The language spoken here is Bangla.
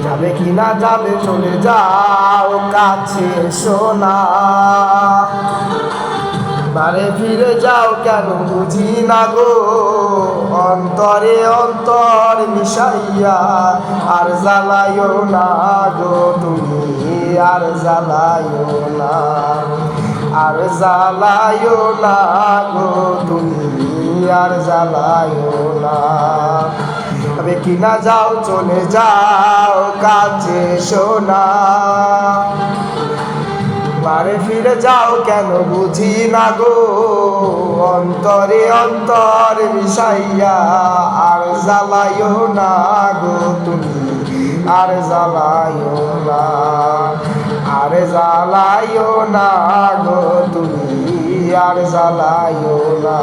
যাবে কি না যাবে চলে যাও কাছে সোনা বারে ফিরে যাও কেন বুঝি না গো অন্তরে অন্তর মিশাইয়া আর জ্বালাইও না গো তুমি আর জ্বালাইও না আর জ্বালাইও না গো তুমি আর জ্বালাইও না তবে কি না যাও চলে যাও কাছে সোনা বারে ফিরে যাও কেন বুঝি না গো অন্তরে অন্তর মিশাইয়া আর জ্বালাইও না গো তুমি আর জ্বালাইও না আর জ্বালাইও না গো তুমি আর জ্বালাইও না।